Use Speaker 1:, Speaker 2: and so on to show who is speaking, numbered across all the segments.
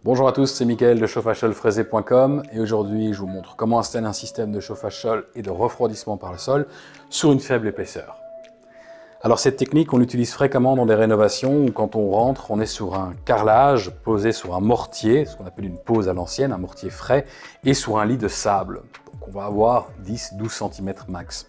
Speaker 1: Bonjour à tous, c'est Mickaël de chauffagesolfraisé.com et aujourd'hui je vous montre comment installer un système de chauffage sol et de refroidissement par le sol sur une faible épaisseur. Alors cette technique on l'utilise fréquemment dans des rénovations où quand on rentre on est sur un carrelage posé sur un mortier, ce qu'on appelle une pose à l'ancienne, un mortier frais, et sur un lit de sable. Donc on va avoir 10-12 cm max.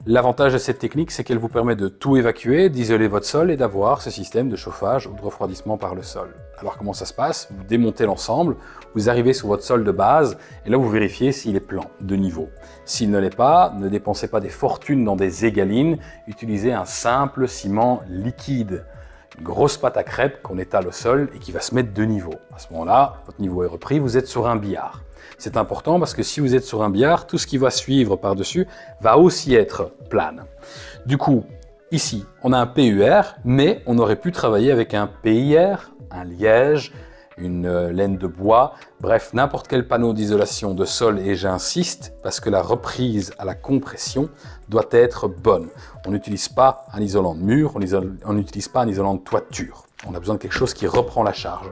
Speaker 1: L'avantage de cette technique, c'est qu'elle vous permet de tout évacuer, d'isoler votre sol et d'avoir ce système de chauffage ou de refroidissement par le sol. Alors comment ça se passe? Vous démontez l'ensemble, vous arrivez sur votre sol de base et là vous vérifiez s'il est plan, de niveau. S'il ne l'est pas, ne dépensez pas des fortunes dans des égalines, utilisez un simple ciment liquide. Une grosse pâte à crêpes qu'on étale au sol et qui va se mettre de niveau. À ce moment-là, votre niveau est repris, vous êtes sur un billard. C'est important parce que si vous êtes sur un billard, tout ce qui va suivre par-dessus va aussi être plane. Du coup, ici, on a un PUR, mais on aurait pu travailler avec un PIR, un liège, une laine de bois, bref, n'importe quel panneau d'isolation de sol, et j'insiste parce que la reprise à la compression doit être bonne. On n'utilise pas un isolant de mur, on n'utilise pas un isolant de toiture. On a besoin de quelque chose qui reprend la charge.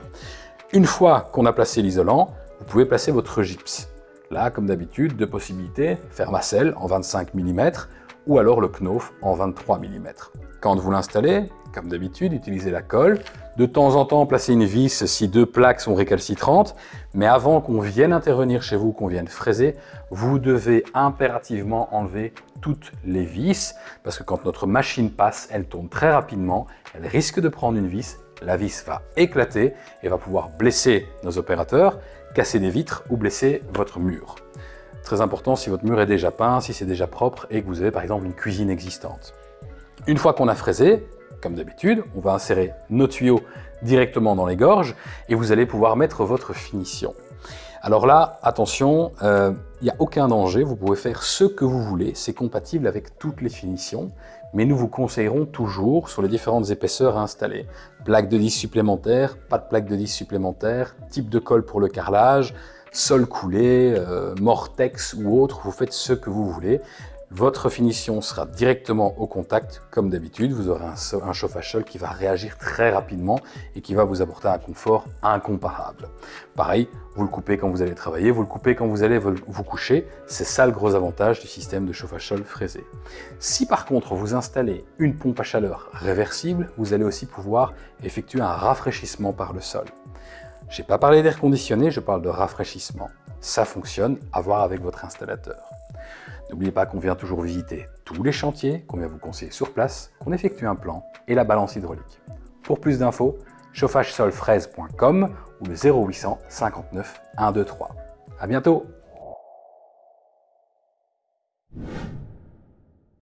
Speaker 1: Une fois qu'on a placé l'isolant, vous pouvez placer votre gypse. Là, comme d'habitude, deux possibilités, Fermacell en 25 mm ou alors le Knauf en 23 mm. Quand vous l'installez, comme d'habitude, utilisez la colle. De temps en temps, placez une vis si deux plaques sont récalcitrantes, mais avant qu'on vienne intervenir chez vous, qu'on vienne fraiser, vous devez impérativement enlever toutes les vis, parce que quand notre machine passe, elle tourne très rapidement, elle risque de prendre une vis, la vis va éclater et va pouvoir blesser nos opérateurs, casser des vitres ou blesser votre mur. Très important si votre mur est déjà peint, si c'est déjà propre et que vous avez par exemple une cuisine existante. Une fois qu'on a fraisé, comme d'habitude, on va insérer nos tuyaux directement dans les gorges et vous allez pouvoir mettre votre finition. Alors là, attention, il n'y a aucun danger, vous pouvez faire ce que vous voulez, c'est compatible avec toutes les finitions, mais nous vous conseillerons toujours sur les différentes épaisseurs à installer. Plaque de 10 supplémentaire, pas de plaque de 10 supplémentaire, type de colle pour le carrelage, sol coulé, Mortex ou autre, vous faites ce que vous voulez. Votre finition sera directement au contact, comme d'habitude. Vous aurez un chauffage sol qui va réagir très rapidement et qui va vous apporter un confort incomparable. Pareil, vous le coupez quand vous allez travailler, vous le coupez quand vous allez vous coucher. C'est ça le gros avantage du système de chauffage sol fraisé. Si par contre vous installez une pompe à chaleur réversible, vous allez aussi pouvoir effectuer un rafraîchissement par le sol. Je n'ai pas parlé d'air conditionné, je parle de rafraîchissement. Ça fonctionne, à voir avec votre installateur. N'oubliez pas qu'on vient toujours visiter tous les chantiers, qu'on vient vous conseiller sur place, qu'on effectue un plan et la balance hydraulique. Pour plus d'infos, chauffagesolfraise.com ou le 0800 59 123. À bientôt!